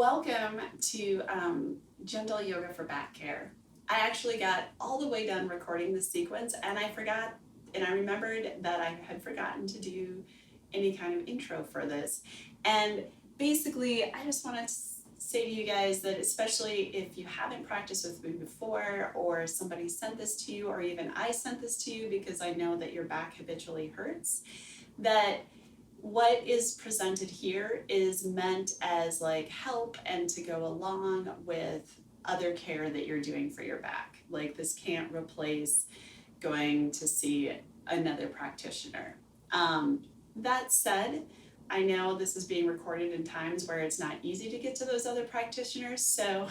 Welcome to Gentle Yoga for Back Care. I actually got all the way done recording this sequence and I remembered that I had forgotten to do any kind of intro for this. And basically, I just want to say to you guys that especially if you haven't practiced with me before, or somebody sent this to you, or even I sent this to you because I know that your back habitually hurts, that what is presented here is meant as like help and to go along with other care that you're doing for your back. Like, this can't replace going to see another practitioner. That said, I know this is being recorded in times where it's not easy to get to those other practitioners. So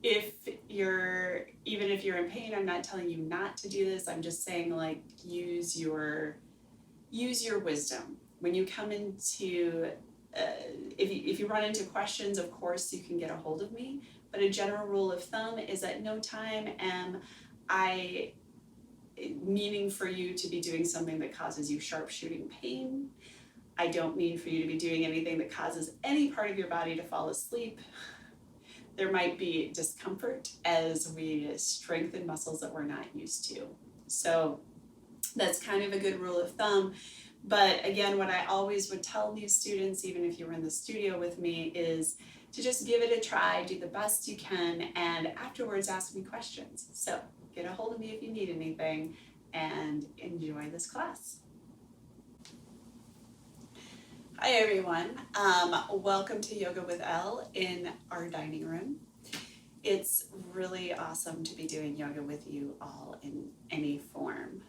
even if you're in pain, I'm not telling you not to do this. I'm just saying, like, use your wisdom. When you come into, if you run into questions, of course you can get a hold of me, but a general rule of thumb is at no time am I meaning for you to be doing something that causes you sharpshooting pain. I don't mean for you to be doing anything that causes any part of your body to fall asleep. There might be discomfort as we strengthen muscles that we're not used to. So that's kind of a good rule of thumb. But again, what I always would tell new students, even if you were in the studio with me, is to just give it a try, do the best you can, and afterwards ask me questions. So get a hold of me if you need anything, and enjoy this class. Hi everyone, welcome to Yoga with Elle in our dining room. It's really awesome to be doing yoga with you all in any form.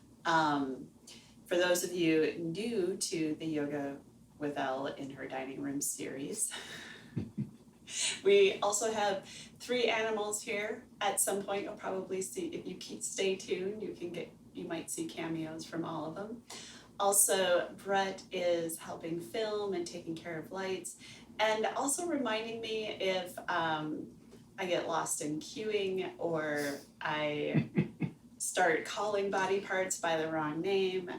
For those of you new to the Yoga with Elle in her dining room series, we also have 3 animals here. At some point you'll probably see, if you stay tuned, you might see cameos from all of them. Also, Brett is helping film and taking care of lights, and also reminding me if I get lost in cueing or I start calling body parts by the wrong name.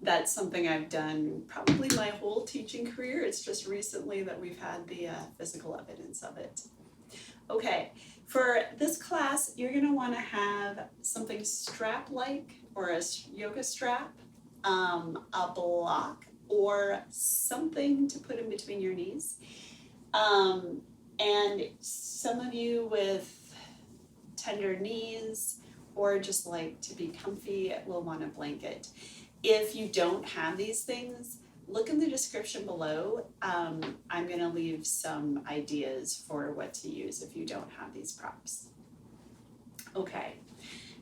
That's something I've done probably my whole teaching career. It's just recently that we've had the physical evidence of it. Okay, for this class, you're gonna wanna have something strap-like, or a yoga strap, a block, or something to put in between your knees. And some of you with tender knees, or just like to be comfy, will want a blanket. If you don't have these things, look in the description below. I'm gonna leave some ideas for what to use if you don't have these props. Okay,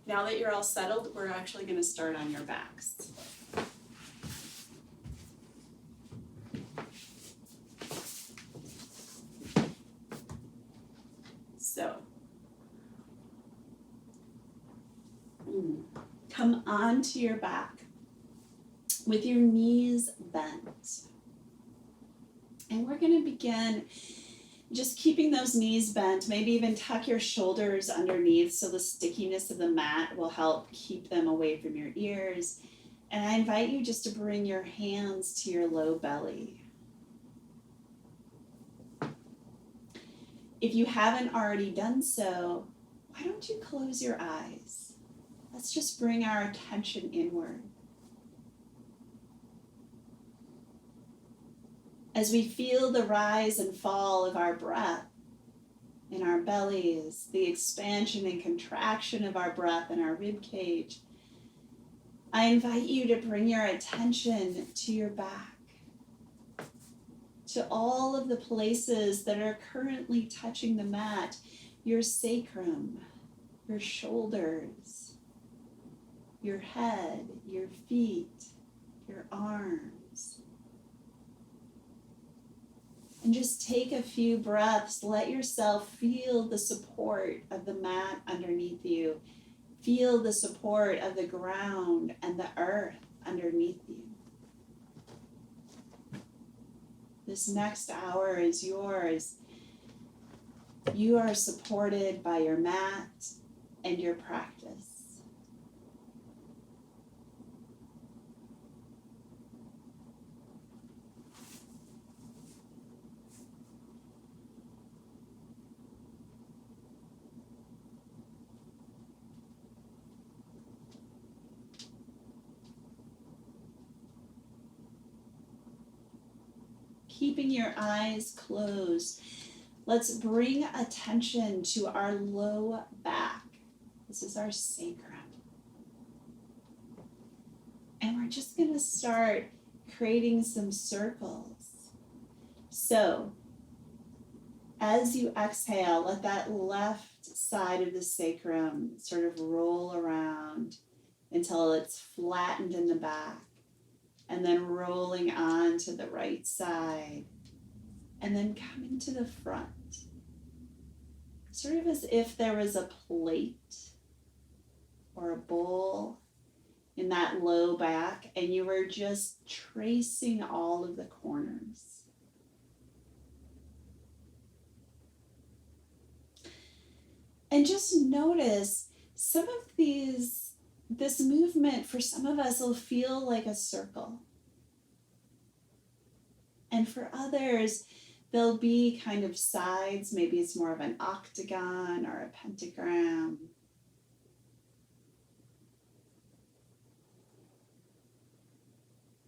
now that you're all settled, we're actually gonna start on your backs. So, come onto your back with your knees bent. And we're going to begin just keeping those knees bent, maybe even tuck your shoulders underneath so the stickiness of the mat will help keep them away from your ears. And I invite you just to bring your hands to your low belly. If you haven't already done so, why don't you close your eyes? Let's just bring our attention inward. As we feel the rise and fall of our breath in our bellies, the expansion and contraction of our breath in our rib cage, I invite you to bring your attention to your back, to all of the places that are currently touching the mat, your sacrum, your shoulders, your head, your feet, your arms. And just take a few breaths. Let yourself feel the support of the mat underneath you. Feel the support of the ground and the earth underneath you. This next hour is yours. You are supported by your mat and your practice. keeping your eyes closed, let's bring attention to our low back. This is our sacrum. And we're just going to start creating some circles. So, as you exhale, let that left side of the sacrum sort of roll around until it's flattened in the back, and then rolling on to the right side, and then coming to the front, sort of as if there was a plate or a bowl in that low back, and you were just tracing all of the corners. And just notice some of this movement for some of us will feel like a circle. And for others, there'll be kind of sides. Maybe it's more of an octagon or a pentagram.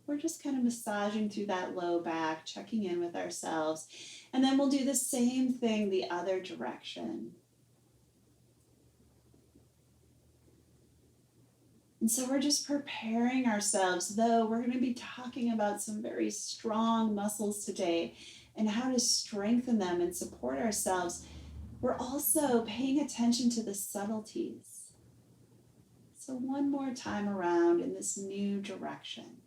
We're just kind of massaging through that low back, checking in with ourselves. And then we'll do the same thing the other direction. And so we're just preparing ourselves, though we're going to be talking about some very strong muscles today and how to strengthen them and support ourselves. We're also paying attention to the subtleties. So one more time around in this new direction.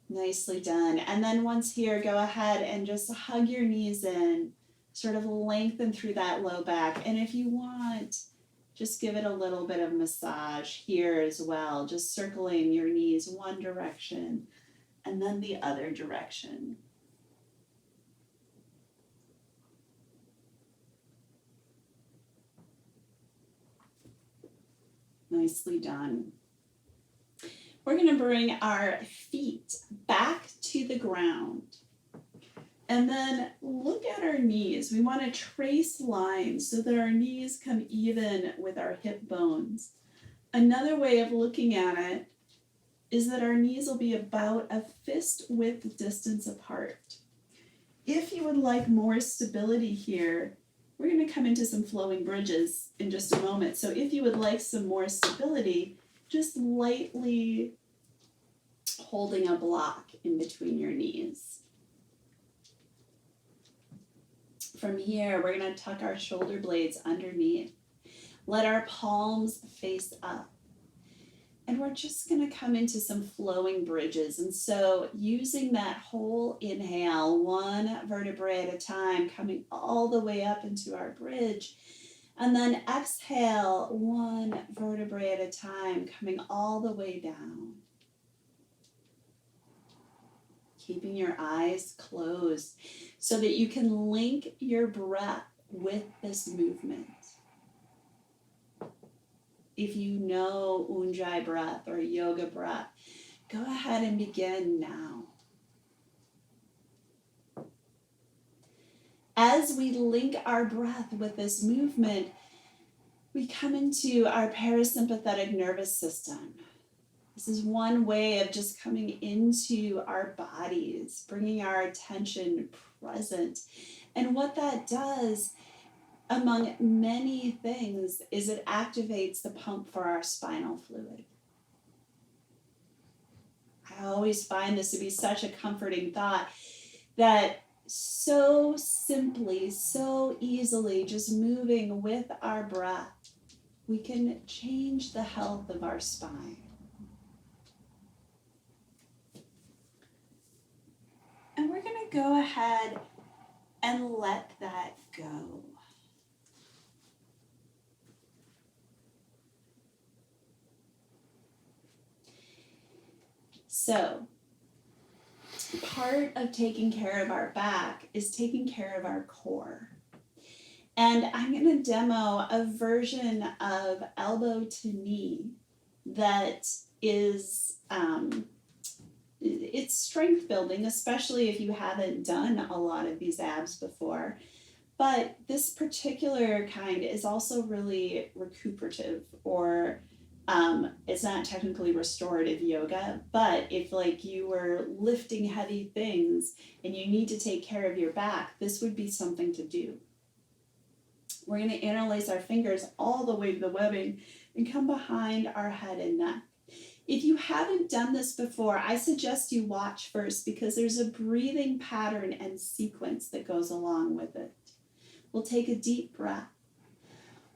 Nicely done. And then once here, go ahead and just hug your knees in. Sort of lengthen through that low back. And if you want, just give it a little bit of massage here as well. Just circling your knees one direction and then the other direction. Nicely done. We're going to bring our feet back to the ground. And then look at our knees. We want to trace lines so that our knees come even with our hip bones. Another way of looking at it is that our knees will be about a fist width distance apart. If you would like more stability here, we're going to come into some flowing bridges in just a moment. So if you would like some more stability, just lightly holding a block in between your knees. From here, we're going to tuck our shoulder blades underneath. Let our palms face up. And we're just going to come into some flowing bridges. And so using that whole inhale, one vertebrae at a time, coming all the way up into our bridge. And then exhale, one vertebrae at a time, coming all the way down. Keeping your eyes closed so that you can link your breath with this movement. If you know Ujjayi breath or yoga breath, go ahead and begin now. As we link our breath with this movement, we come into our parasympathetic nervous system. This is one way of just coming into our bodies, bringing our attention present. And what that does, among many things, is it activates the pump for our spinal fluid. I always find this to be such a comforting thought that so simply, so easily, just moving with our breath, we can change the health of our spine. And we're going to go ahead and let that go. So, part of taking care of our back is taking care of our core. And I'm going to demo a version of elbow to knee that is it's strength building, especially if you haven't done a lot of these abs before. But this particular kind is also really recuperative or It's not technically restorative yoga, but if like you were lifting heavy things and you need to take care of your back, this would be something to do. We're going to interlace our fingers all the way to the webbing and come behind our head and neck. If you haven't done this before, I suggest you watch first because there's a breathing pattern and sequence that goes along with it. We'll take a deep breath.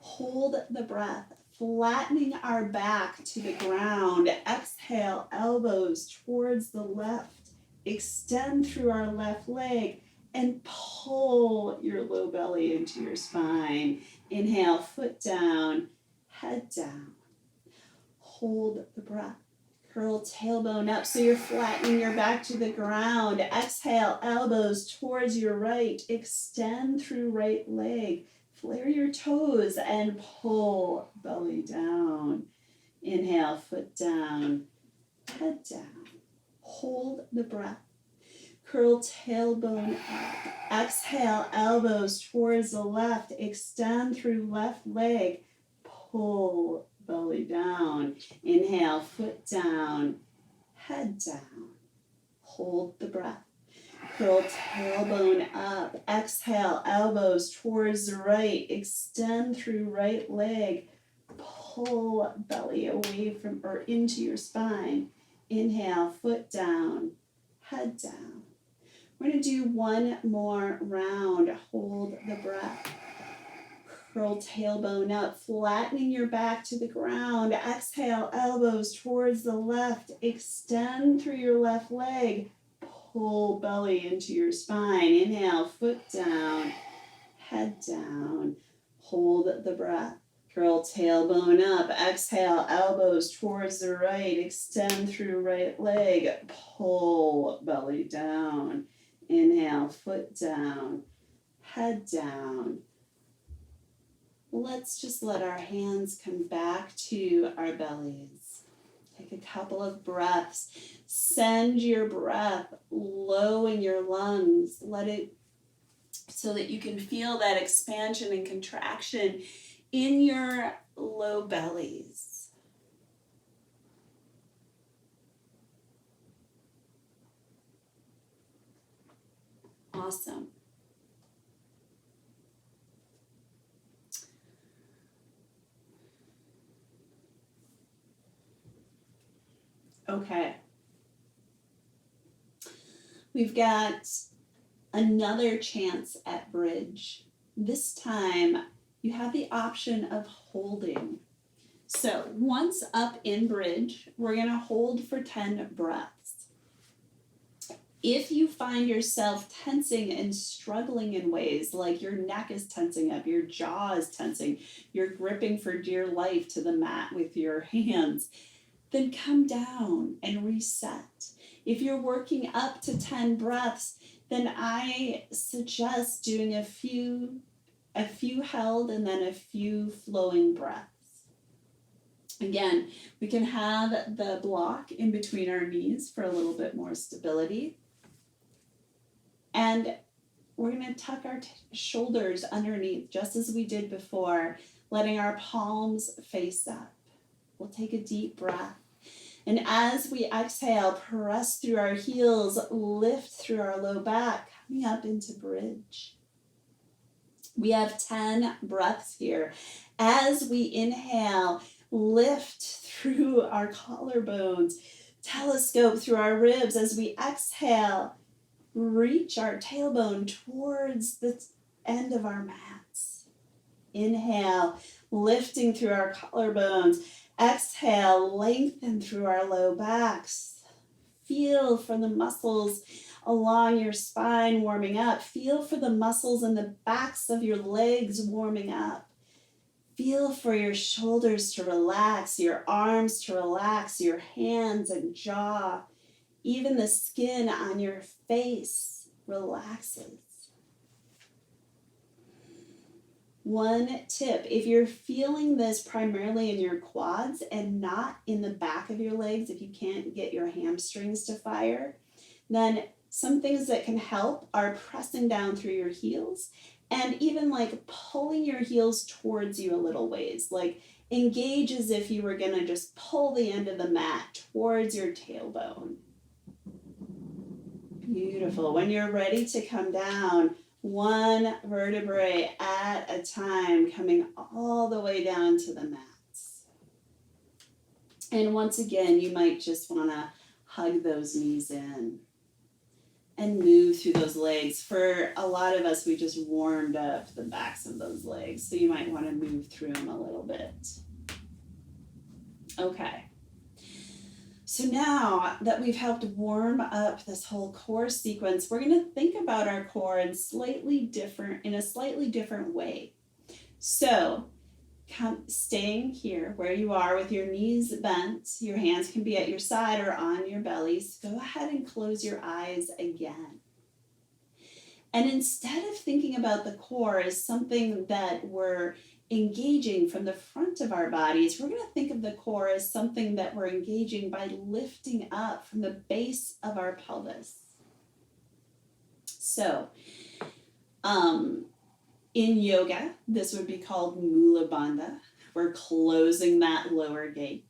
Hold the breath, flattening our back to the ground. Exhale, elbows towards the left. Extend through our left leg and pull your low belly into your spine. Inhale, foot down, head down. Hold the breath. Curl tailbone up so you're flattening your back to the ground. Exhale, elbows towards your right. Extend through right leg. Flare your toes and pull belly down. Inhale, foot down, head down. Hold the breath. Curl tailbone up. Exhale, elbows towards the left. Extend through left leg. Pull belly down. Inhale, foot down, head down. Hold the breath. Curl tailbone up. Exhale, elbows towards the right. Extend through right leg. Pull belly away from or into your spine. Inhale, foot down, head down. We're going to do one more round. Hold the breath. Curl tailbone up, flattening your back to the ground. Exhale, elbows towards the left. Extend through your left leg. Pull belly into your spine. Inhale, foot down, head down. Hold the breath. Curl tailbone up. Exhale, elbows towards the right. Extend through right leg. Pull belly down. Inhale, foot down, head down. Let's just let our hands come back to our bellies. Take a couple of breaths. Send your breath low in your lungs. Let it so that you can feel that expansion and contraction in your low bellies. Awesome. Okay. We've got another chance at bridge. This time you have the option of holding. So once up in bridge, we're going to hold for 10 breaths. If you find yourself tensing and struggling in ways like your neck is tensing up, your jaw is tensing, you're gripping for dear life to the mat with your hands, then come down and reset. If you're working up to 10 breaths, then I suggest doing a few held and then a few flowing breaths. Again, we can have the block in between our knees for a little bit more stability. And we're going to tuck our shoulders underneath just as we did before, letting our palms face up. We'll take a deep breath. And as we exhale, press through our heels, lift through our low back, coming up into bridge. We have 10 breaths here. As we inhale, lift through our collarbones, telescope through our ribs. As we exhale, reach our tailbone towards the end of our mats. Inhale, lifting through our collarbones. Exhale, lengthen through our low backs. Feel for the muscles along your spine warming up. Feel for the muscles in the backs of your legs warming up. Feel for your shoulders to relax, your arms to relax, your hands and jaw. Even the skin on your face relaxes. One tip, if you're feeling this primarily in your quads and not in the back of your legs, if you can't get your hamstrings to fire, then some things that can help are pressing down through your heels and even like pulling your heels towards you a little ways. Like engage as if you were gonna just pull the end of the mat towards your tailbone. Beautiful. When you're ready to come down, one vertebrae at a time, coming all the way down to the mats. And once again, you might just wanna hug those knees in and move through those legs. For a lot of us, we just warmed up the backs of those legs, so you might wanna move through them a little bit. Okay. So now that we've helped warm up this whole core sequence, we're going to think about our core in a slightly different way. So staying here where you are with your knees bent, your hands can be at your side or on your bellies. Go ahead and close your eyes again. And instead of thinking about the core as something that we're engaging from the front of our bodies, we're going to think of the core as something that we're engaging by lifting up from the base of our pelvis. So, in yoga, this would be called Mula Bandha. We're closing that lower gate.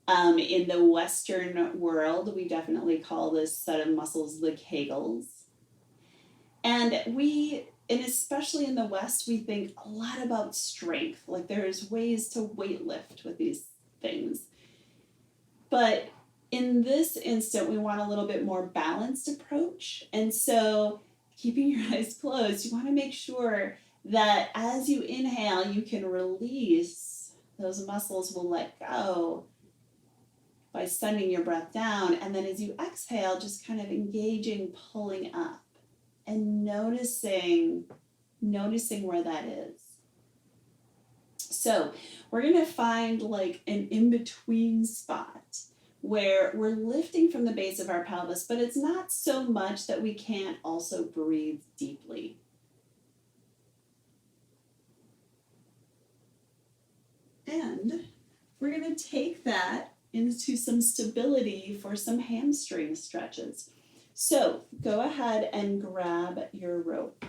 In the Western world, we definitely call this set of muscles the Kegels. And especially in the West, we think a lot about strength. Like there's ways to weight lift with these things. But in this instant, we want a little bit more balanced approach. And so keeping your eyes closed, you want to make sure that as you inhale, you can release. Those muscles will let go by sending your breath down. And then as you exhale, just kind of engaging, pulling up. And noticing where that is. So we're going to find like an in-between spot where we're lifting from the base of our pelvis, but it's not so much that we can't also breathe deeply. And we're going to take that into some stability for some hamstring stretches. So go ahead and grab your rope,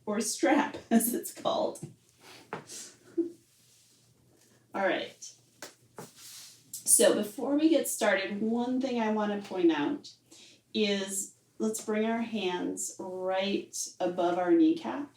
or strap as it's called. All right. So before we get started, one thing I want to point out is let's bring our hands right above our kneecap.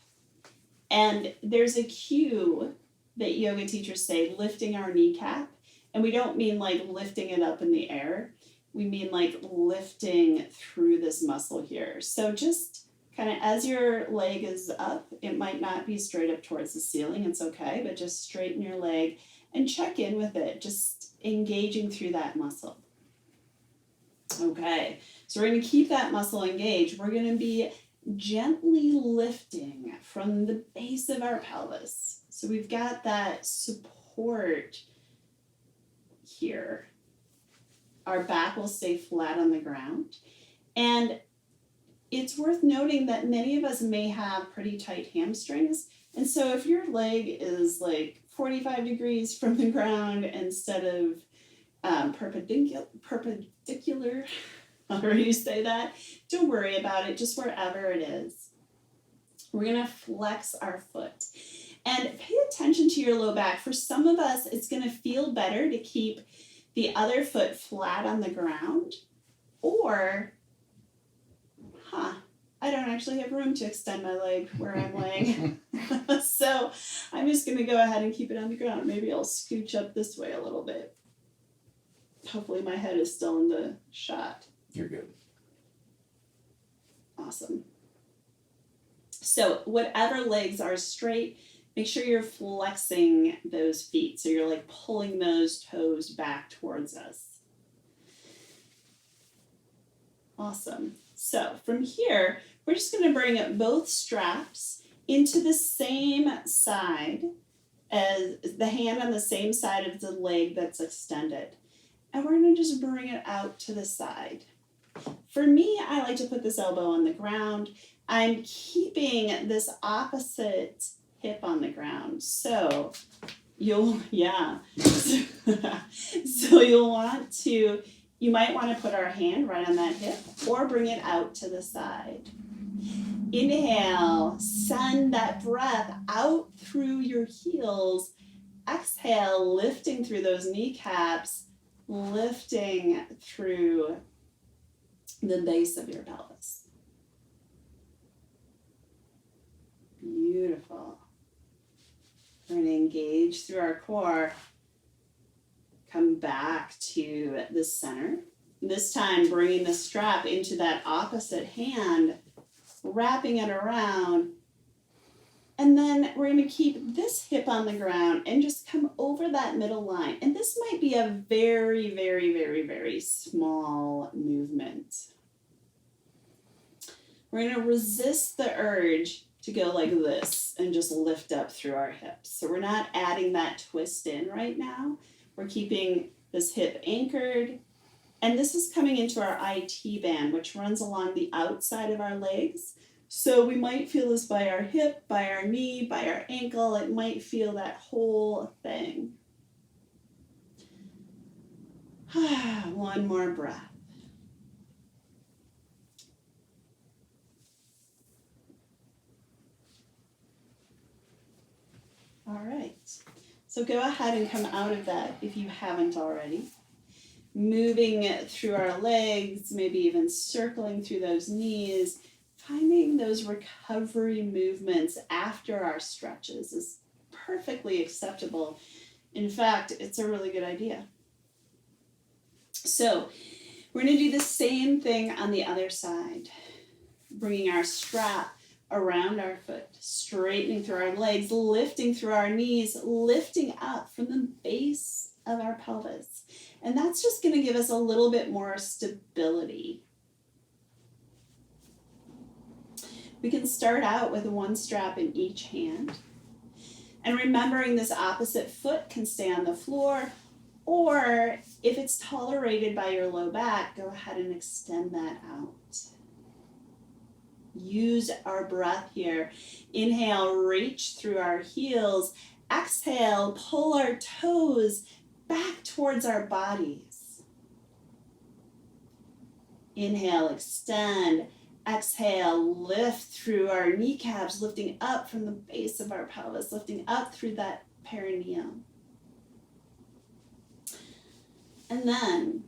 And there's a cue that yoga teachers say, lifting our kneecap. And we don't mean like lifting it up in the air. We mean like lifting through this muscle here. So just kind of as your leg is up, it might not be straight up towards the ceiling. It's okay, but just straighten your leg and check in with it, just engaging through that muscle. Okay, so we're going to keep that muscle engaged. We're going to be gently lifting from the base of our pelvis. So we've got that support here. Our back will stay flat on the ground. And it's worth noting that many of us may have pretty tight hamstrings. And so if your leg is like 45 degrees from the ground instead of perpendicular, however you say that, don't worry about it, just wherever it is. We're going to flex our foot. And pay attention to your low back. For some of us, it's going to feel better to keep the other foot flat on the ground, or, I don't actually have room to extend my leg where I'm laying. So I'm just going to go ahead and keep it on the ground. Maybe I'll scooch up this way a little bit. Hopefully my head is still in the shot. You're good. Awesome. So whatever legs are straight, make sure you're flexing those feet. So you're like pulling those toes back towards us. Awesome. So from here, we're just going to bring up both straps into the same side as the hand on the same side of the leg that's extended. And we're going to just bring it out to the side. For me, I like to put this elbow on the ground. I'm keeping this opposite hip on the ground. So you'll you might want to put our hand right on that hip or bring it out to the side. Inhale, send that breath out through your heels Exhale, lifting through those kneecaps, lifting through the base of your pelvis. Beautiful. We're going to engage through our core. Come back to the center. This time, bringing the strap into that opposite hand, wrapping it around. And then we're going to keep this hip on the ground and just come over that middle line. And this might be a very, very, very, very small movement. We're going to resist the urge to go like this and just lift up through our hips. So we're not adding that twist in right now. We're keeping this hip anchored. And this is coming into our IT band, which runs along the outside of our legs. So we might feel this by our hip, by our knee, by our ankle. It might feel that whole thing. One more breath. All right, so go ahead and come out of that if you haven't already. Moving through our legs, maybe even circling through those knees, finding those recovery movements after our stretches is perfectly acceptable. In fact, it's a really good idea. So we're going to do the same thing on the other side, bringing our strap around our foot, straightening through our legs, lifting through our knees, lifting up from the base of our pelvis. And that's just going to give us a little bit more stability. We can start out with one strap in each hand. And remembering this opposite foot can stay on the floor, or if it's tolerated by your low back, go ahead and extend that out. Use our breath here. Inhale, reach through our heels. Exhale, pull our toes back towards our bodies. Inhale, extend. Exhale, lift through our kneecaps, lifting up from the base of our pelvis, lifting up through that perineum. And then,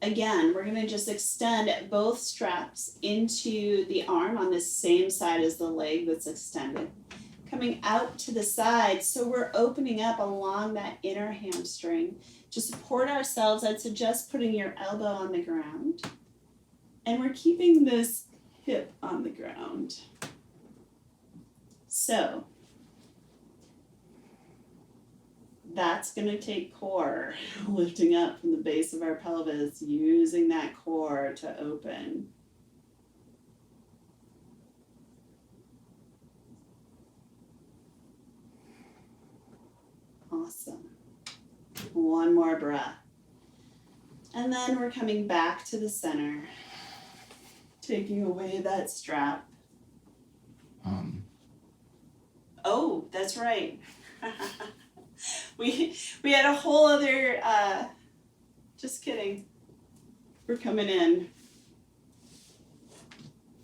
again, we're going to just extend both straps into the arm on the same side as the leg that's extended. Coming out to the side, so we're opening up along that inner hamstring. To support ourselves, I'd suggest putting your elbow on the ground. And we're keeping this hip on the ground. So, that's going to take core, lifting up from the base of our pelvis, using that core to open. Awesome. One more breath. And then we're coming back to the center, taking away that strap. Oh, that's right. We had a whole other, just kidding. We're coming in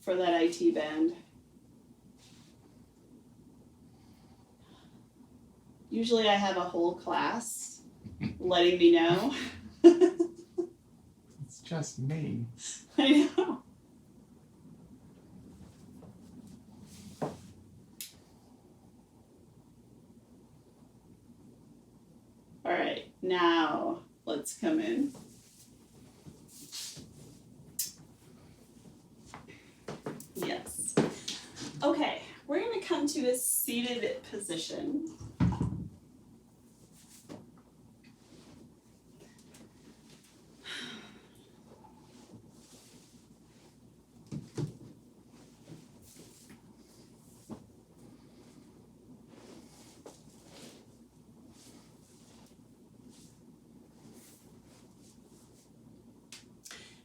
for that IT band. Usually I have a whole class letting me know. It's just me. I know. All right, now let's come in. Yes. Okay, we're going to come to a seated position.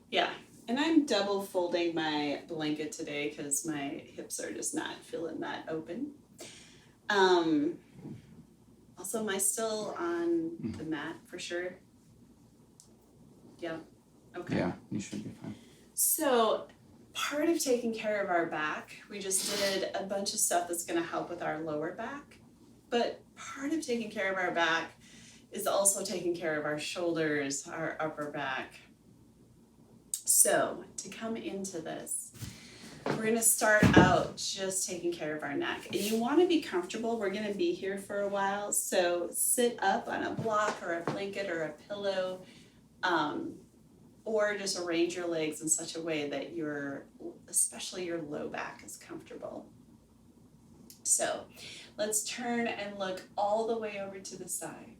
Yeah, and I'm double folding my blanket today because my hips are just not feeling that open. Also, am I still on the mat for sure? Yeah, okay. Yeah, you should be fine. So part of taking care of our back, we just did a bunch of stuff that's going to help with our lower back. But part of taking care of our back is also taking care of our shoulders, our upper back. So to come into this, we're gonna start out just taking care of our neck. And you wanna be comfortable, we're gonna be here for a while, so sit up on a block or a blanket or a pillow, or just arrange your legs in such a way that especially your low back is comfortable. So let's turn and look all the way over to the side.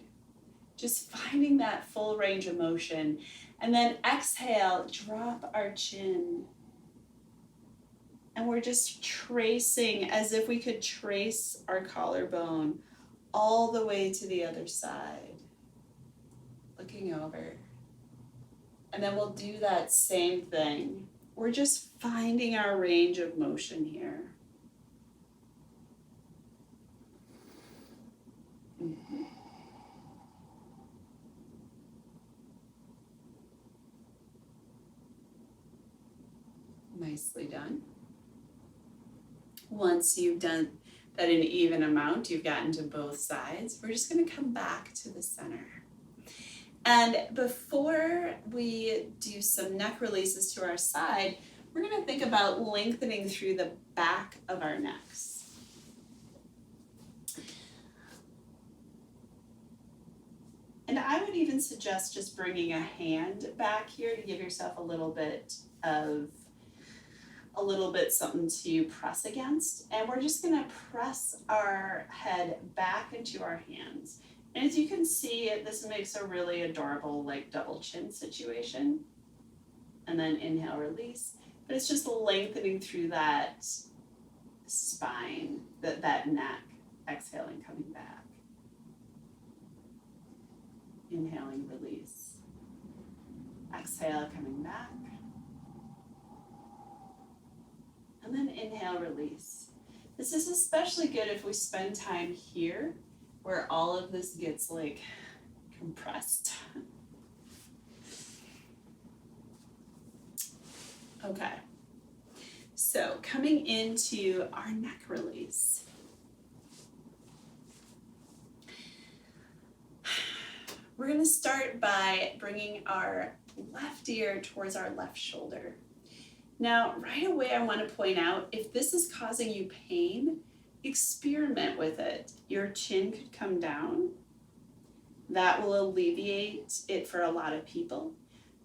Just finding that full range of motion. And then exhale, drop our chin. And we're just tracing as if we could trace our collarbone all the way to the other side. Looking over. And then we'll do that same thing. We're just finding our range of motion here. Mm-hmm. Nicely done. Once you've done that in an even amount, you've gotten to both sides, we're just going to come back to the center. And before we do some neck releases to our side, we're going to think about lengthening through the back of our necks. And I would even suggest just bringing a hand back here to give yourself a little bit something to press against. And we're just gonna press our head back into our hands. And as you can see, this makes a really adorable like double chin situation. And then inhale, release. But it's just lengthening through that spine, that neck. Exhaling, coming back. Inhaling, release. Exhale, coming back. And then inhale, release. This is especially good if we spend time here where all of this gets like compressed. Okay, so coming into our neck release. We're gonna start by bringing our left ear towards our left shoulder. Now, right away, I want to point out, if this is causing you pain, experiment with it. Your chin could come down. That will alleviate it for a lot of people.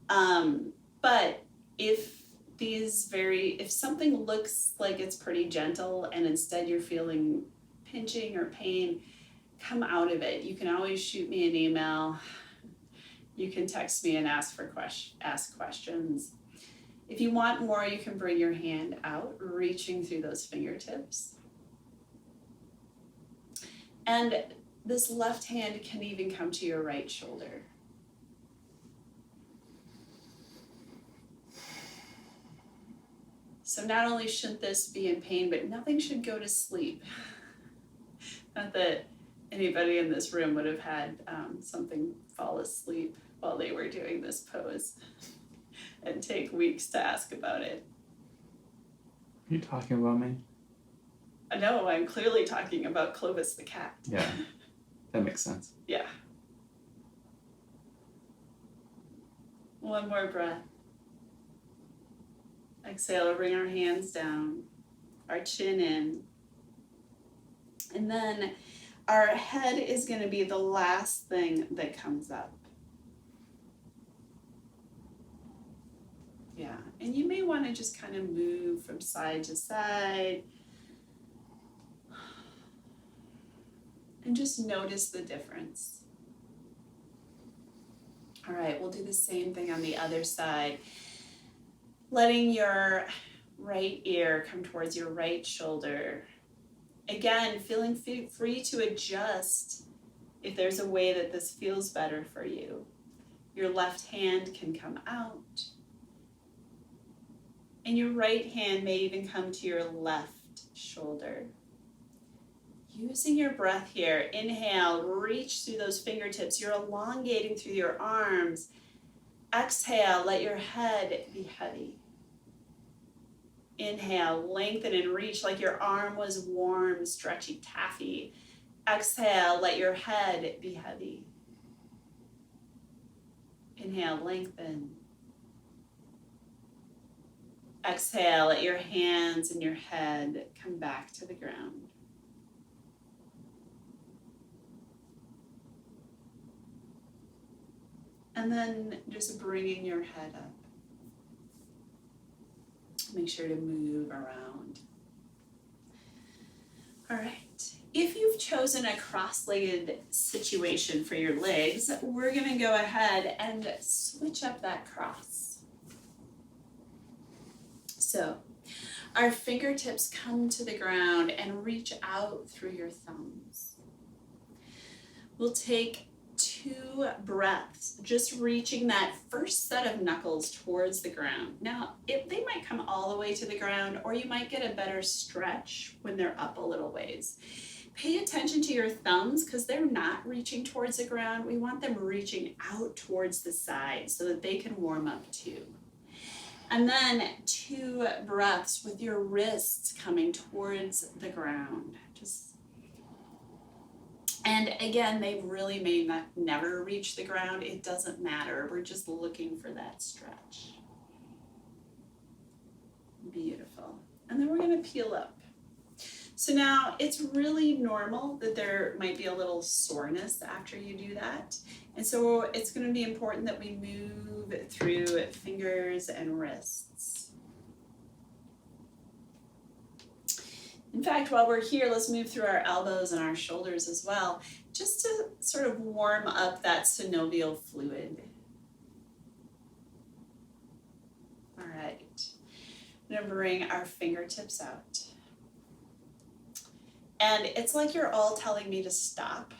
But if something looks like it's pretty gentle and instead you're feeling pinching or pain, come out of it. You can always shoot me an email. You can text me and ask questions. If you want more, you can bring your hand out, reaching through those fingertips. And this left hand can even come to your right shoulder. So not only should this be in pain, but nothing should go to sleep. Not that anybody in this room would have had something fall asleep while they were doing this pose. And take weeks to ask about it. Are you talking about me? No, I'm clearly talking about Clovis the cat. Yeah, that makes sense. Yeah. One more breath. Exhale, we'll bring our hands down, our chin in. And then our head is going to be the last thing that comes up. Yeah, and you may want to just kind of move from side to side and just notice the difference. All right, we'll do the same thing on the other side. Letting your right ear come towards your right shoulder. Again, feeling free to adjust if there's a way that this feels better for you. Your left hand can come out. And your right hand may even come to your left shoulder. Using your breath here, inhale, reach through those fingertips. You're elongating through your arms. Exhale, let your head be heavy. Inhale, lengthen and reach like your arm was warm, stretchy taffy. Exhale, let your head be heavy. Inhale, lengthen. Exhale, let your hands and your head come back to the ground. And then just bringing your head up. Make sure to move around. All right. If you've chosen a cross-legged situation for your legs, we're going to go ahead and switch up that cross. So our fingertips come to the ground and reach out through your thumbs. We'll take 2 breaths, just reaching that first set of knuckles towards the ground. Now, they might come all the way to the ground, or you might get a better stretch when they're up a little ways. Pay attention to your thumbs because they're not reaching towards the ground. We want them reaching out towards the side so that they can warm up too. And then 2 breaths with your wrists coming towards the ground. And again, they really may never reach the ground. It doesn't matter. We're just looking for that stretch. Beautiful. And then we're going to peel up. So now it's really normal that there might be a little soreness after you do that. And so it's going to be important that we move through fingers and wrists. In fact, while we're here, let's move through our elbows and our shoulders as well, just to sort of warm up that synovial fluid. All right, I'm gonna bring our fingertips out. And it's like you're all telling me to stop.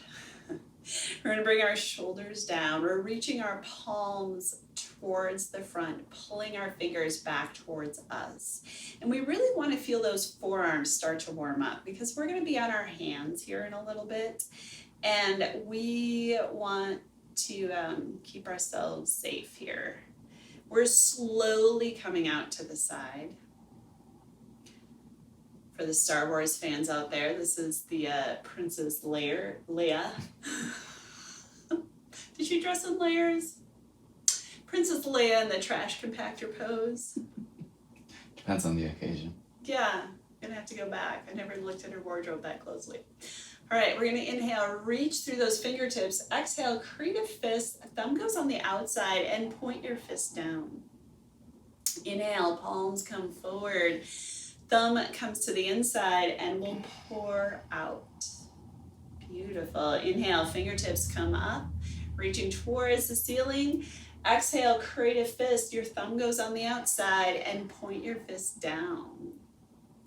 We're gonna bring our shoulders down. We're reaching our palms towards the front, pulling our fingers back towards us. And we really want to feel those forearms start to warm up because we're going to be on our hands here in a little bit. And we want to keep ourselves safe here. We're slowly coming out to the side. For the Star Wars fans out there, this is the Princess Leia. Did you dress in layers? Princess Leia in the trash compactor pose. Depends on the occasion. Yeah, I'm gonna have to go back. I never looked at her wardrobe that closely. All right, we're gonna inhale, reach through those fingertips. Exhale, create a fist. Thumb goes on the outside and point your fist down. Inhale, palms come forward. Thumb comes to the inside and we'll pour out. Beautiful. Inhale, fingertips come up, reaching towards the ceiling. Exhale, create a fist. Your thumb goes on the outside and point your fist down.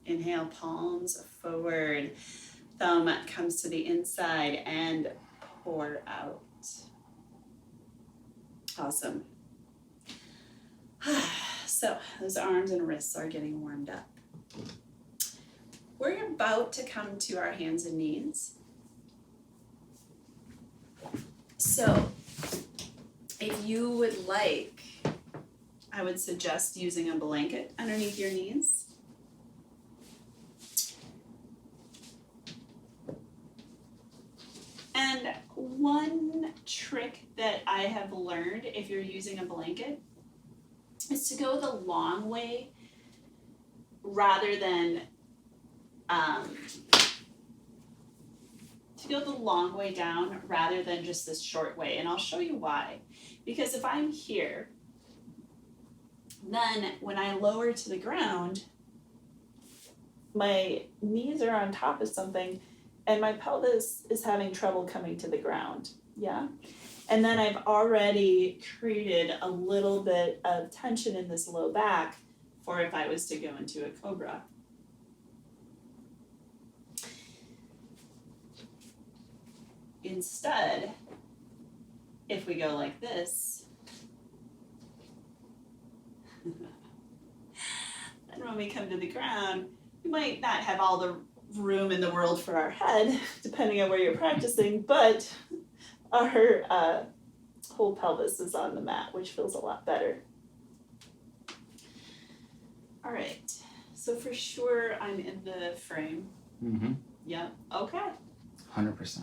Inhale, palms forward. Thumb comes to the inside and pour out. Awesome. So those arms and wrists are getting warmed up. We're about to come to our hands and knees. So if you would like, I would suggest using a blanket underneath your knees. And one trick that I have learned if you're using a blanket is to go the long way rather than down rather than just this short way. And I'll show you why. Because if I'm here, then when I lower to the ground, my knees are on top of something and my pelvis is having trouble coming to the ground. Yeah. And then I've already created a little bit of tension in this low back for if I was to go into a cobra. Instead, if we go like this, then when we come to the ground, we might not have all the room in the world for our head, depending on where you're practicing, but our whole pelvis is on the mat, which feels a lot better. All right, so for sure I'm in the frame. Mm-hmm. Yep, okay. 100%.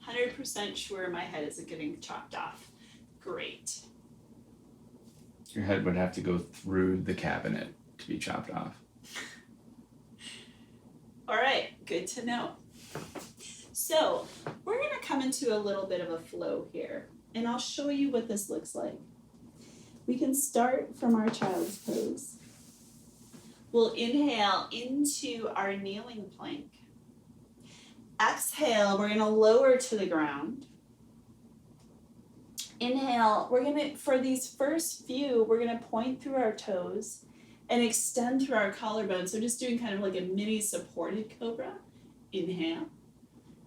100% sure my head isn't getting chopped off. Great. Your head would have to go through the cabinet to be chopped off. All right, good to know. So we're going to come into a little bit of a flow here, and I'll show you what this looks like. We can start from our child's pose. We'll inhale into our kneeling plank. Exhale, we're going to lower to the ground. Inhale, for these first few, we're going to point through our toes and extend through our collarbone. So just doing kind of like a mini supported cobra. Inhale.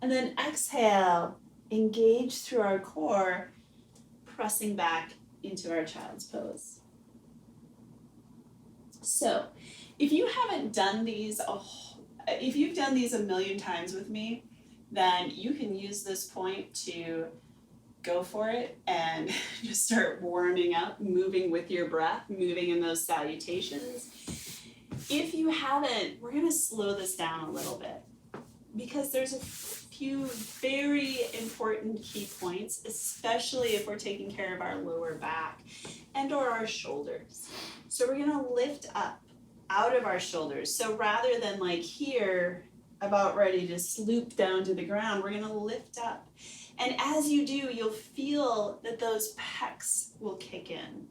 And then exhale, engage through our core, pressing back into our child's pose. So if you haven't done these, if you've done these a million times with me, then you can use this point to go for it and just start warming up, moving with your breath, moving in those salutations. If you haven't, we're going to slow this down a little bit because there's a few very important key points, especially if we're taking care of our lower back and or our shoulders. So we're going to lift up out of our shoulders. So rather than like here, about ready to sloop down to the ground, we're going to lift up. And as you do, you'll feel that those pecs will kick in.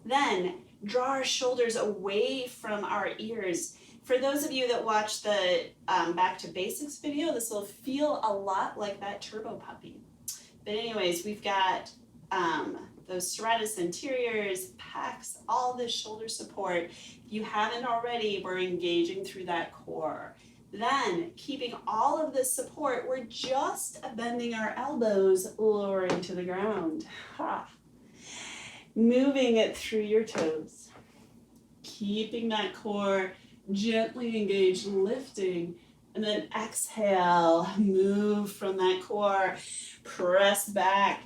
Then draw our shoulders away from our ears. For those of you that watch the Back to Basics video, this will feel a lot like that turbo puppy. But anyways, we've got those serratus anteriors, pecs, all this shoulder support. If you haven't already, we're engaging through that core. Then, keeping all of this support, we're just bending our elbows, lowering to the ground. Ha. Moving it through your toes. Keeping that core gently engaged, lifting, and then exhale, move from that core, press back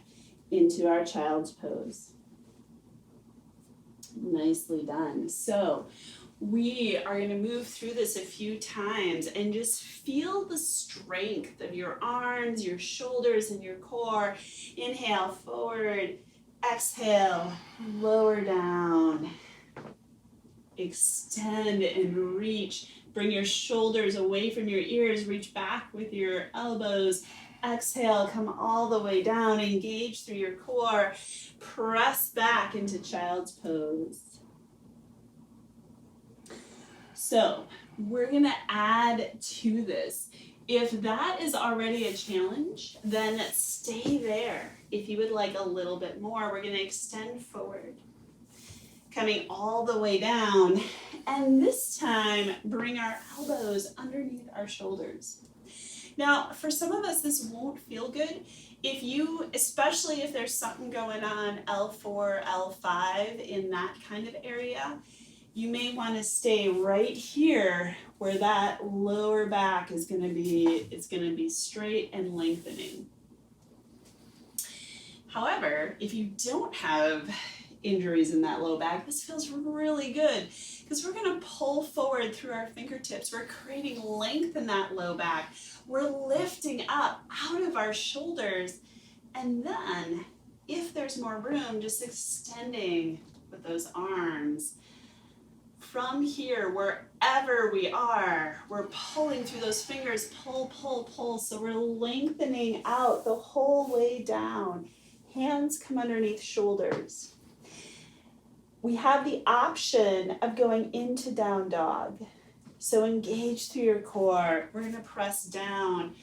into our child's pose. Nicely done. So, we are going to move through this a few times and just feel the strength of your arms, your shoulders, and your core. Inhale, forward. Exhale, lower down. Extend and reach. Bring your shoulders away from your ears. Reach back with your elbows. Exhale, come all the way down. Engage through your core. Press back into child's pose. So we're going to add to this. If that is already a challenge, then stay there. If you would like a little bit more, we're going to extend forward, coming all the way down. And this time, bring our elbows underneath our shoulders. Now, for some of us, this won't feel good. If you, especially if there's something going on L4, L5 in that kind of area, you may want to stay right here where that lower back is going to be, it's going to be straight and lengthening. However, if you don't have injuries in that low back, this feels really good because we're going to pull forward through our fingertips. We're creating length in that low back. We're lifting up out of our shoulders. And then, if there's more room, just extending with those arms. From here, wherever we are, we're pulling through those fingers, pull, pull, pull. So we're lengthening out the whole way down. Hands come underneath shoulders. We have the option of going into down dog. So engage through your core. We're going to press down.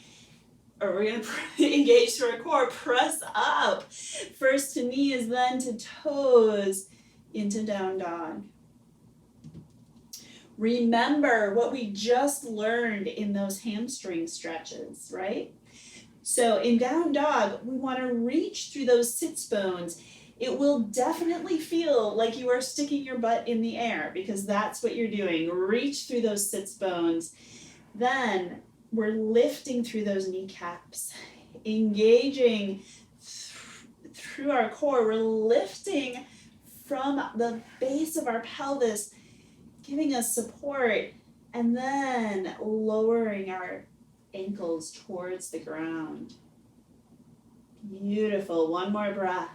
Or we're going to engage through our core, press up. First to knees, then to toes, into down dog. Remember what we just learned in those hamstring stretches, right? So in down dog, we want to reach through those sits bones. It will definitely feel like you are sticking your butt in the air because that's what you're doing. Reach through those sits bones. Then we're lifting through those kneecaps, engaging through our core. We're lifting from the base of our pelvis, giving us support, and then lowering our ankles towards the ground. Beautiful. One more breath.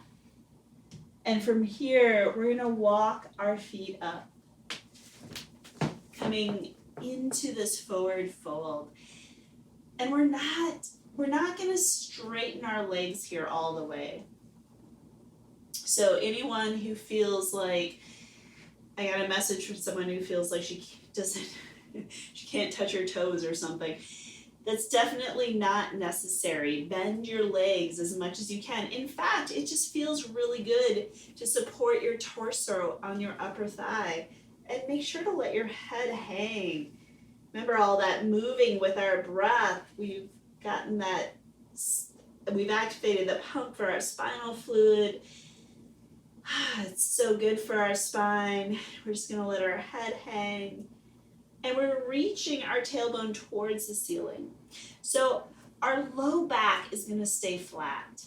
And from here, we're gonna walk our feet up, coming into this forward fold. And we're not gonna straighten our legs here all the way. So anyone who feels like, I got a message from someone who feels like she can't touch her toes or something. That's definitely not necessary. Bend your legs as much as you can. In fact, it just feels really good to support your torso on your upper thigh. And make sure to let your head hang. Remember all that moving with our breath. We've activated the pump for our spinal fluid. It's so good for our spine. We're just gonna let our head hang. And we're reaching our tailbone towards the ceiling. So our low back is gonna stay flat.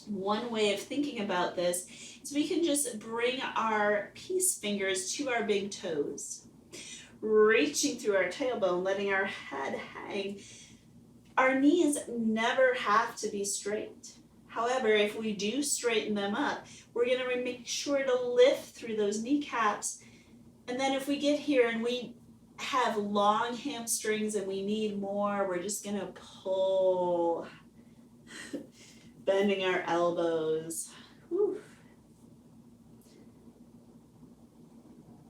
One way of thinking about this is we can just bring our peace fingers to our big toes, reaching through our tailbone, letting our head hang. Our knees never have to be straight. However, if we do straighten them up, we're gonna make sure to lift through those kneecaps. And then if we get here and we have long hamstrings and we need more, we're just gonna pull, bending our elbows. Whew.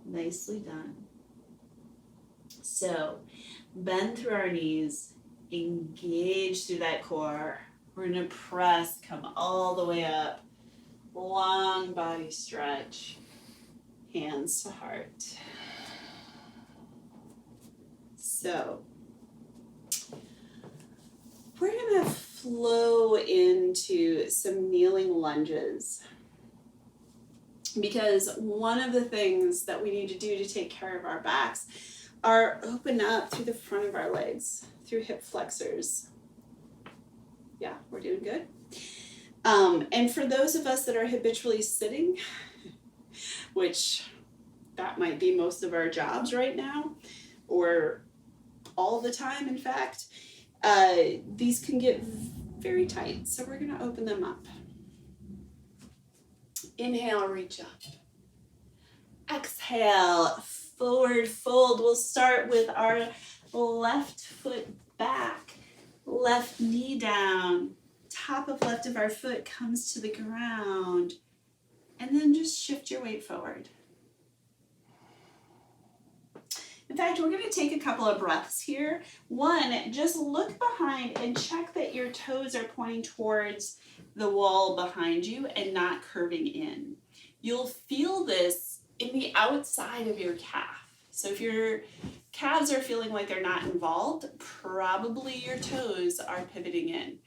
Nicely done. So bend through our knees, engage through that core. We're gonna press, come all the way up. Long body stretch, hands to heart. So we're gonna flow into some kneeling lunges, because one of the things that we need to do to take care of our backs are open up through the front of our legs, through hip flexors. Yeah, we're doing good. And for those of us that are habitually sitting, which that might be most of our jobs right now, or all the time, in fact, these can get very tight. So we're gonna open them up. Inhale, reach up. Exhale, forward fold. We'll start with our left foot back, left knee down, top of left of our foot comes to the ground, and then just shift your weight forward. In fact, we're going to take a couple of breaths here. One, just look behind and check that your toes are pointing towards the wall behind you and not curving in. You'll feel this in the outside of your calf. So if your calves are feeling like they're not involved, probably your toes are pivoting in.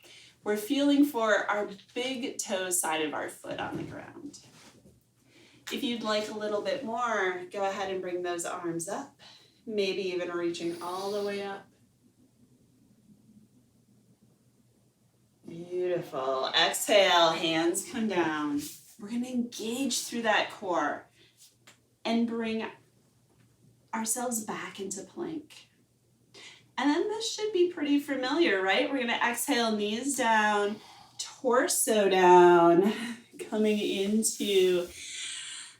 We're feeling for our big toe side of our foot on the ground. If you'd like a little bit more, go ahead and bring those arms up, maybe even reaching all the way up. Beautiful. Exhale, hands come down. We're going to engage through that core and bring ourselves back into plank. And then this should be pretty familiar, right? We're going to exhale, knees down, torso down, coming into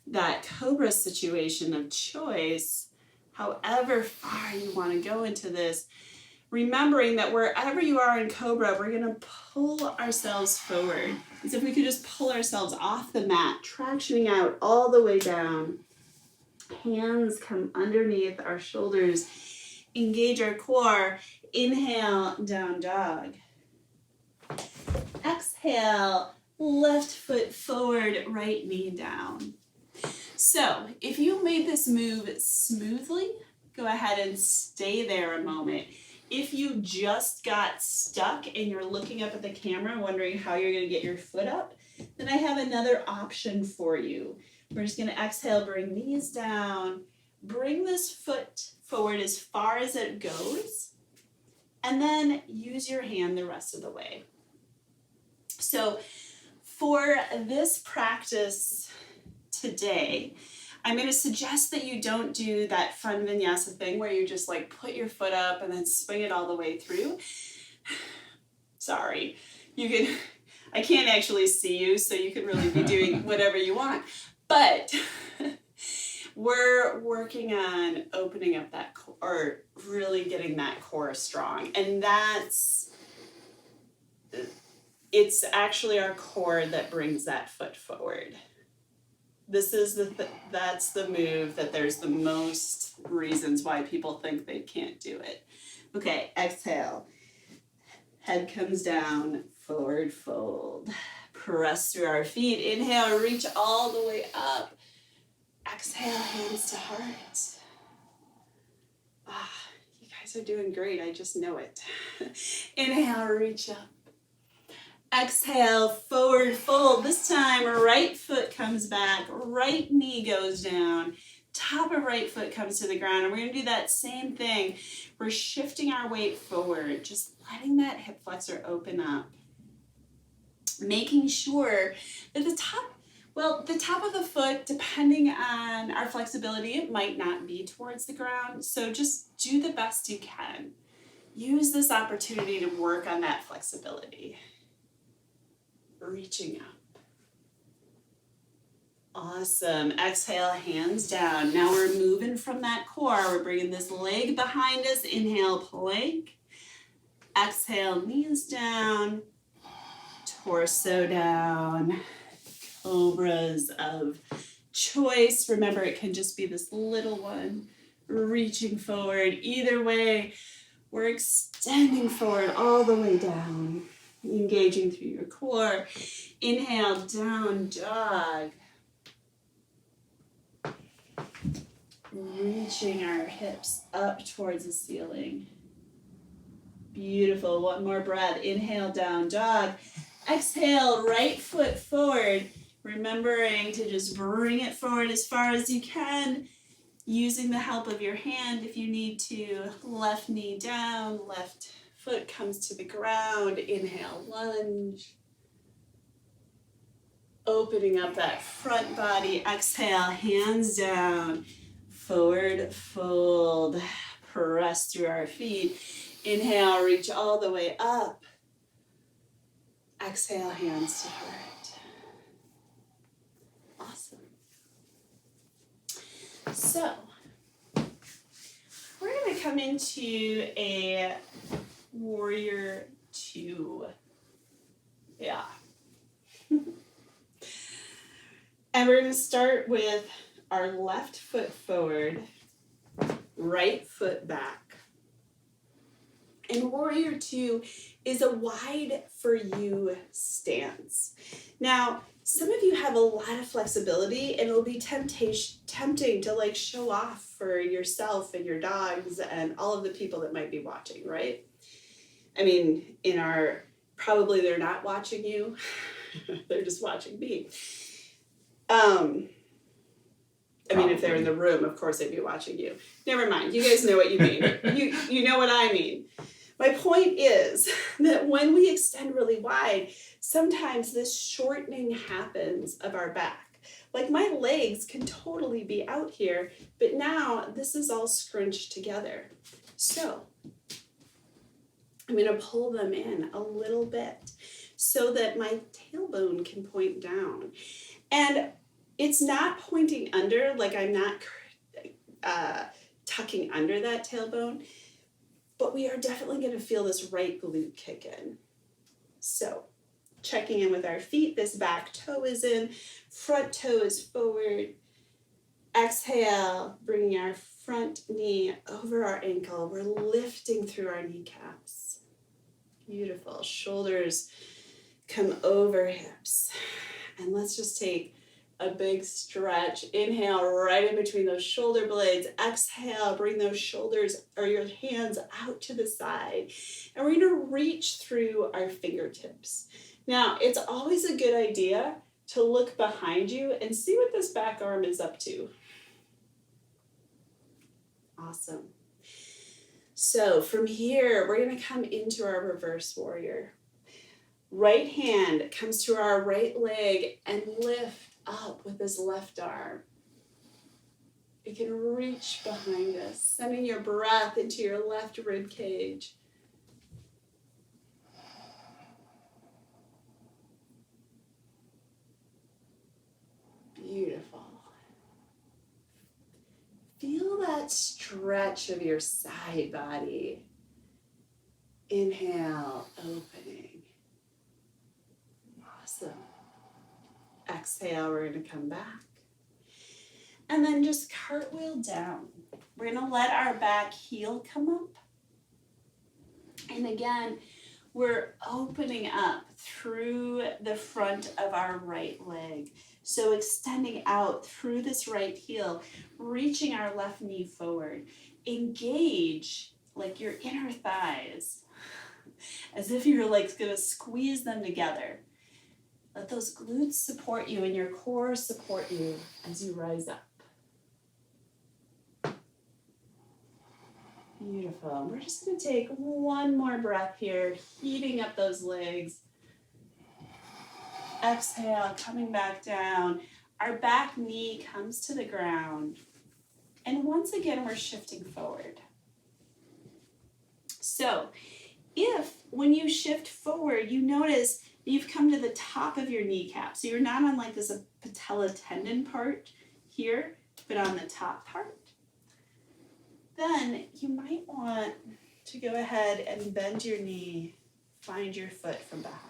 that cobra situation of choice. However far you want to go into this, remembering that wherever you are in cobra, we're going to pull ourselves forward. As if we could just pull ourselves off the mat, tractioning out all the way down. Hands come underneath our shoulders. Engage our core. Inhale, down dog. Exhale, left foot forward, right knee down. So if you made this move smoothly, go ahead and stay there a moment. If you just got stuck and you're looking up at the camera wondering how you're going to get your foot up, then I have another option for you. We're just going to exhale, bring knees down, bring this foot forward as far as it goes, and then use your hand the rest of the way. So for this practice today, I'm going to suggest that you don't do that fun vinyasa thing where you just like put your foot up and then swing it all the way through. Sorry, I can't actually see you, so you can really be doing whatever you want. But we're working on opening up that core, or really getting that core strong. And it's actually our core that brings that foot forward. This is that's the move that there's the most reasons why people think they can't do it. Okay, exhale. Head comes down, forward fold. Press through our feet. Inhale, reach all the way up. Exhale, hands to heart. You guys are doing great, I just know it. Inhale, reach up. Exhale, forward fold. This time, right foot comes back, right knee goes down, top of right foot comes to the ground. And we're gonna do that same thing. We're shifting our weight forward, just letting that hip flexor open up. Making sure that the top of the foot, depending on our flexibility, it might not be towards the ground. So just do the best you can. Use this opportunity to work on that flexibility. Reaching up. Awesome. Exhale, hands down. Now we're moving from that core. We're bringing this leg behind us. Inhale, plank. Exhale, knees down. Torso down. Cobras of choice. Remember, it can just be this little one reaching forward. Either way, we're extending forward all the way down. Engaging through your core. Inhale, down dog. Reaching our hips up towards the ceiling. Beautiful. One more breath. Inhale, down dog. Exhale, right foot forward. Remembering to just bring it forward as far as you can. Using the help of your hand if you need to. Left knee down, left foot comes to the ground. Inhale, lunge. Opening up that front body. Exhale, hands down. Forward fold. Press through our feet. Inhale, reach all the way up. Exhale, hands to heart. Awesome. So, we're going to come into a warrior 2. Yeah. And we're going to start with our left foot forward, right foot back. And warrior 2 is a wide for you stance. Now, some of you have a lot of flexibility and it'll be tempting to like show off for yourself and your dogs and all of the people that might be watching, right? I mean, probably they're not watching you, they're just watching me. I mean, if they're in the room, of course they'd be watching you. Never mind, you guys know what you mean. You know what I mean. My point is that when we extend really wide, sometimes this shortening happens of our back. Like my legs can totally be out here, but now this is all scrunched together. So I'm going to pull them in a little bit so that my tailbone can point down. And it's not pointing under, like I'm not tucking under that tailbone, but we are definitely going to feel this right glute kick in. So checking in with our feet, this back toe is in, front toe is forward. Exhale, bringing our front knee over our ankle. We're lifting through our kneecaps. Beautiful. Shoulders come over hips. And let's just take a big stretch. Inhale right in between those shoulder blades. Exhale, bring those shoulders or your hands out to the side. And we're going to reach through our fingertips. Now, it's always a good idea to look behind you and see what this back arm is up to. Awesome. So from here, we're going to come into our reverse warrior. Right hand comes to our right leg and lift up with this left arm. It can reach behind us, sending your breath into your left rib cage. Beautiful. Feel that stretch of your side body. Inhale, opening. Awesome. Exhale, we're going to come back. And then just cartwheel down. We're going to let our back heel come up. And again, we're opening up through the front of our right leg. So extending out through this right heel, reaching our left knee forward. Engage like your inner thighs, as if you're like gonna squeeze them together. Let those glutes support you and your core support you as you rise up. Beautiful. We're just gonna take one more breath here, heating up those legs. Exhale, coming back down. Our back knee comes to the ground. And once again, we're shifting forward. So if when you shift forward, you notice that you've come to the top of your kneecap. So you're not on like this patella tendon part here, but on the top part. Then you might want to go ahead and bend your knee, find your foot from behind.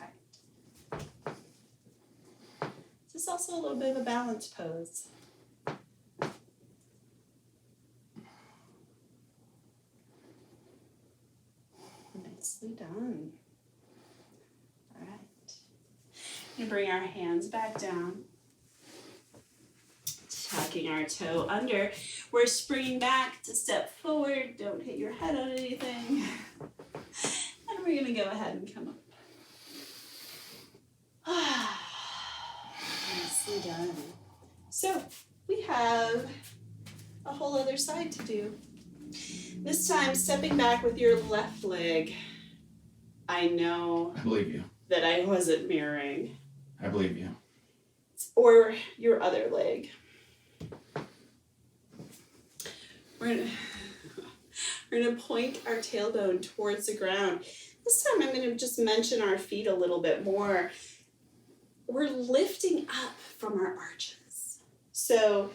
This is also a little bit of a balance pose. Nicely done. All right. We're going to bring our hands back down. Tucking our toe under. We're springing back to step forward. Don't hit your head on anything. And we're going to go ahead and come up. Nicely done. So we have a whole other side to do. This time, stepping back with your left leg. I know I believe you. that I wasn't mirroring. I believe you. Or your other leg. We're gonna point our tailbone towards the ground. This time I'm gonna just mention our feet a little bit more. We're lifting up from our arches. So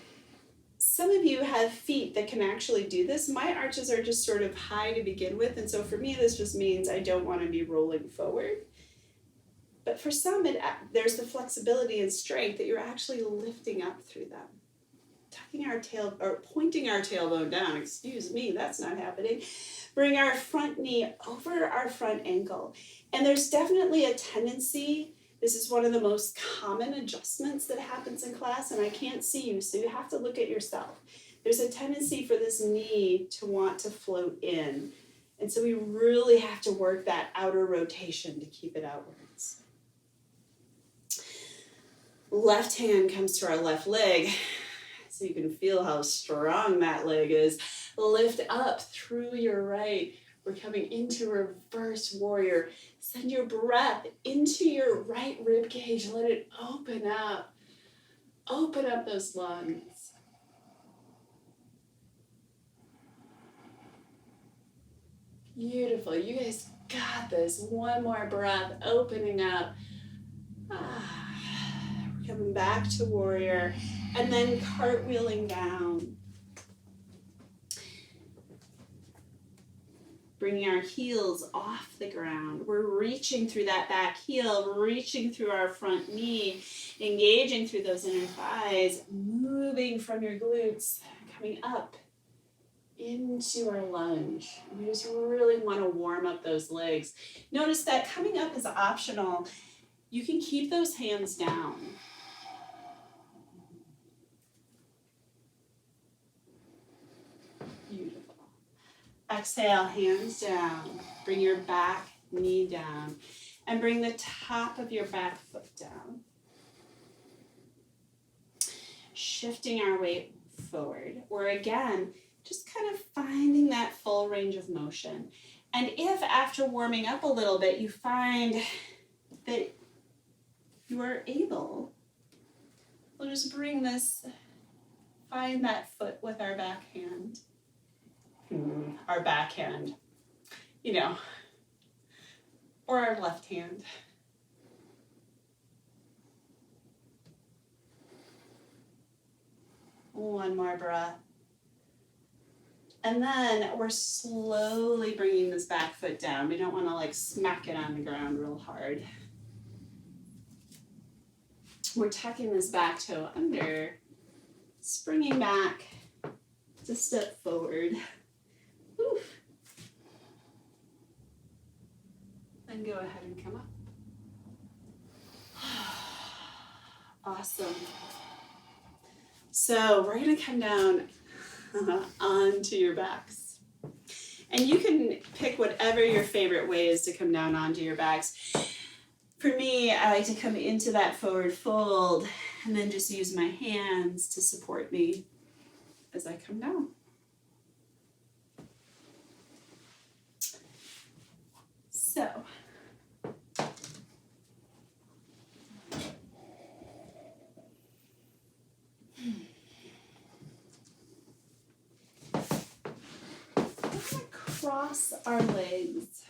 some of you have feet that can actually do this. My arches are just sort of high to begin with, and so for me this just means I don't want to be rolling forward. But for some, there's the flexibility and strength that you're actually lifting up through them. Tucking our tail, or pointing our tailbone down, excuse me, that's not happening. Bring our front knee over our front ankle. And there's definitely a tendency, this is one of the most common adjustments that happens in class, and I can't see you, so you have to look at yourself. There's a tendency for this knee to want to float in. And so we really have to work that outer rotation to keep it outwards. Left hand comes to our left leg, so you can feel how strong that leg is. Lift up through your right. We're coming into reverse warrior. Send your breath into your right rib cage. Let it open up. Open up those lungs. Beautiful. You guys got this. One more breath, opening up. We're coming back to warrior and then cartwheeling down. Bringing our heels off the ground. We're reaching through that back heel, reaching through our front knee, engaging through those inner thighs, moving from your glutes, coming up into our lunge. We just really want to warm up those legs. Notice that coming up is optional. You can keep those hands down. Beautiful. Exhale, hands down. Bring your back knee down. And bring the top of your back foot down. Shifting our weight forward. Or again, just kind of finding that full range of motion. And if after warming up a little bit, you find that you are able, we'll just bring this find that foot with our backhand. Our backhand, you know, or our left hand. One more breath. And then we're slowly bringing this back foot down. We don't want to like smack it on the ground real hard. We're tucking this back toe under, springing back to step forward. Whew. Then go ahead and come up. Awesome. So we're going to come down onto your backs. And you can pick whatever your favorite way is to come down onto your backs. For me, I like to come into that forward fold and then just use my hands to support me as I come down. So, we're gonna cross our legs.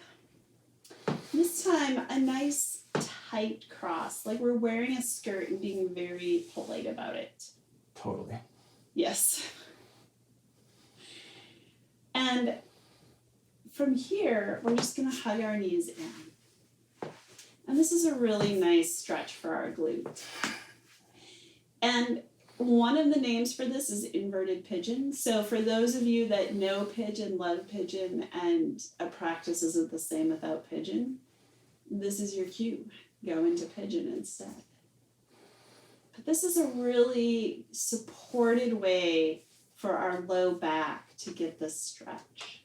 This time, a nice tight cross, like we're wearing a skirt and being very polite about it. Totally. Yes. And from here, we're just gonna hug our knees in. And this is a really nice stretch for our glute. And one of the names for this is inverted pigeon. So for those of you that know pigeon, love pigeon, and a practice isn't the same without pigeon, this is your cue. Go into pigeon instead. But this is a really supported way for our low back to get this stretch.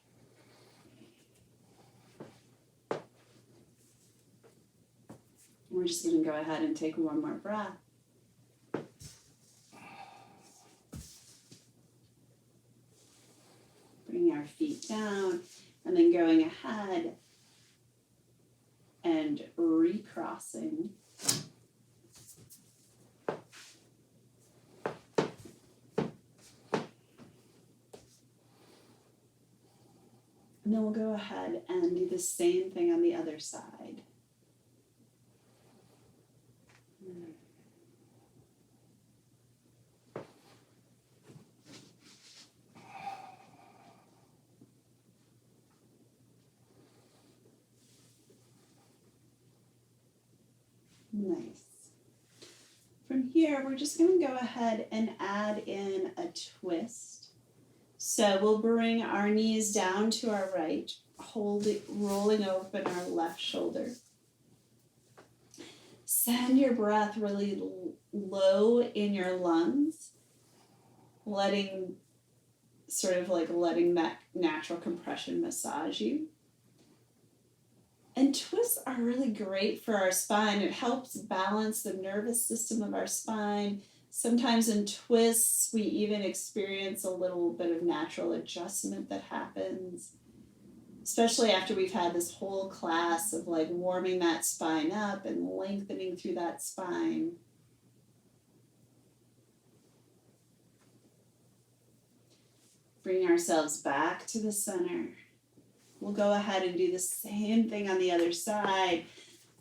We're just going to go ahead and take one more breath. Bring our feet down and then going ahead and recrossing. And then we'll go ahead and do the same thing on the other side. Nice. From here, we're just going to go ahead and add in a twist. So we'll bring our knees down to our right, rolling open our left shoulder. Send your breath really low in your lungs, letting that natural compression massage you. And twists are really great for our spine. It helps balance the nervous system of our spine. Sometimes in twists, we even experience a little bit of natural adjustment that happens, especially after we've had this whole class of like warming that spine up and lengthening through that spine. Bring ourselves back to the center. We'll go ahead and do the same thing on the other side.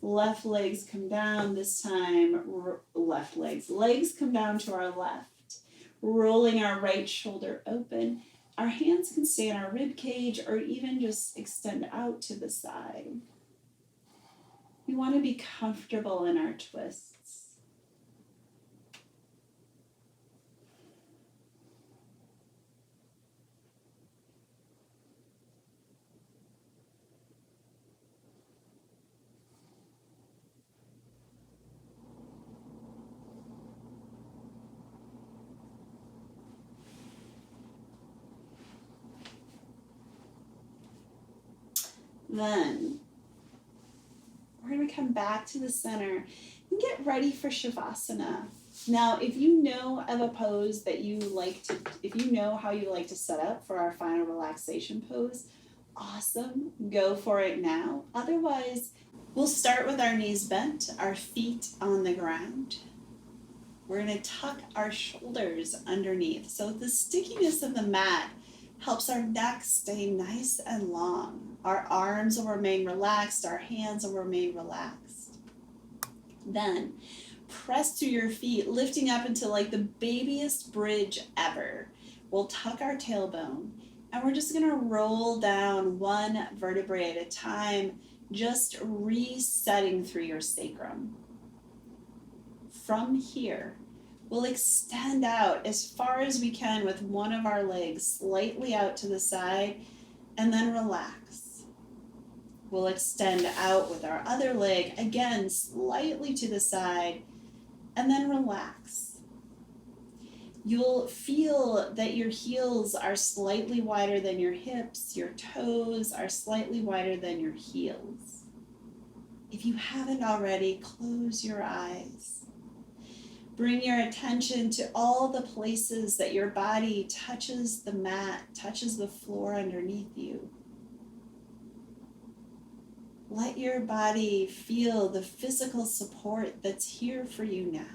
Left legs come down this time. Legs come down to our left. Rolling our right shoulder open. Our hands can stay in our rib cage or even just extend out to the side. We want to be comfortable in our twists. Then we're going to come back to the center and get ready for Shavasana. Now, if you know of a pose that if you know how you like to set up for our final relaxation pose, awesome, go for it now. Otherwise, we'll start with our knees bent, our feet on the ground. We're going to tuck our shoulders underneath. So the stickiness of the mat helps our neck stay nice and long. Our arms will remain relaxed. Our hands will remain relaxed. Then press through your feet, lifting up into like the babiest bridge ever. We'll tuck our tailbone and we're just going to roll down one vertebrae at a time, just resetting through your sacrum. From here, we'll extend out as far as we can with one of our legs slightly out to the side and then relax. We'll extend out with our other leg, again, slightly to the side and then relax. You'll feel that your heels are slightly wider than your hips, your toes are slightly wider than your heels. If you haven't already, close your eyes. Bring your attention to all the places that your body touches the mat, touches the floor underneath you. Let your body feel the physical support that's here for you now.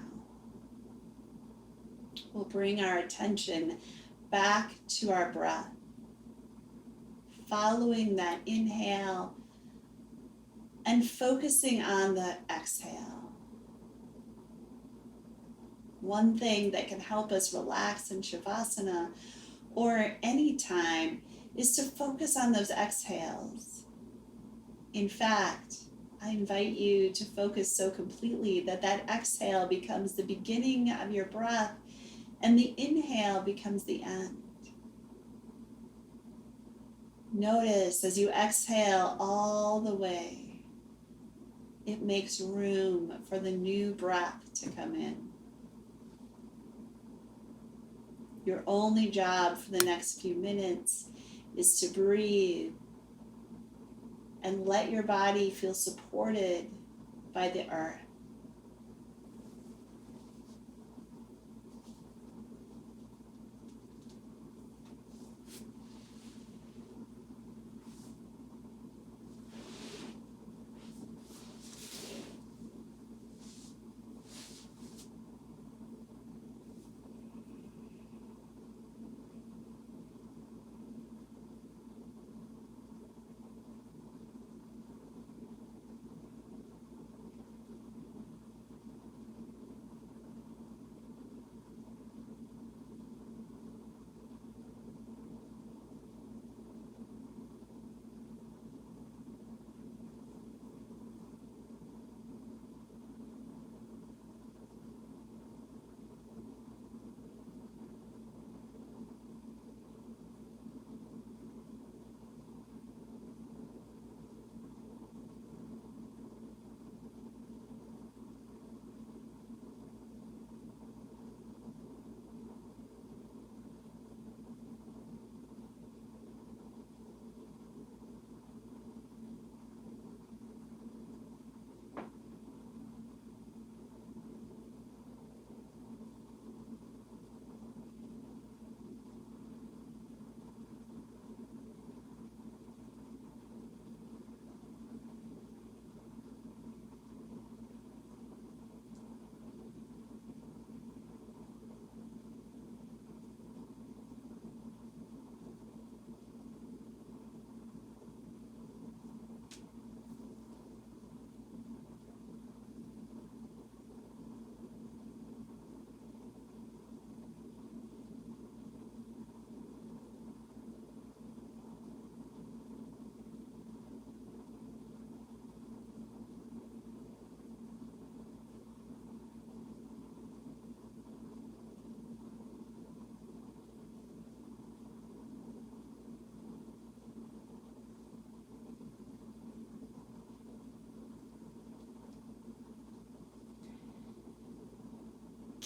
We'll bring our attention back to our breath, following that inhale and focusing on the exhale. One thing that can help us relax in Shavasana or anytime is to focus on those exhales. In fact, I invite you to focus so completely that that exhale becomes the beginning of your breath and the inhale becomes the end. Notice as you exhale all the way, it makes room for the new breath to come in. Your only job for the next few minutes is to breathe and let your body feel supported by the earth.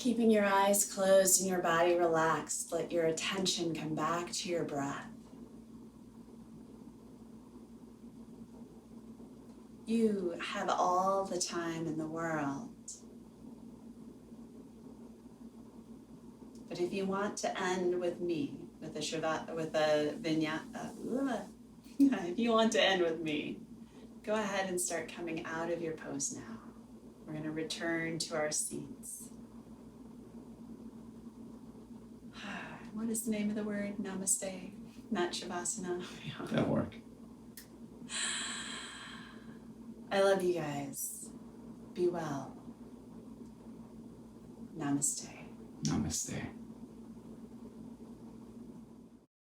Keeping your eyes closed and your body relaxed, let your attention come back to your breath. You have all the time in the world. But if you want to end with me, with a vinyasa, if you want to end with me, go ahead and start coming out of your pose now. We're going to return to our seats. what is the name of the word? Namaste, not Shavasana. That'll work. I love you guys. Be well. Namaste. Namaste.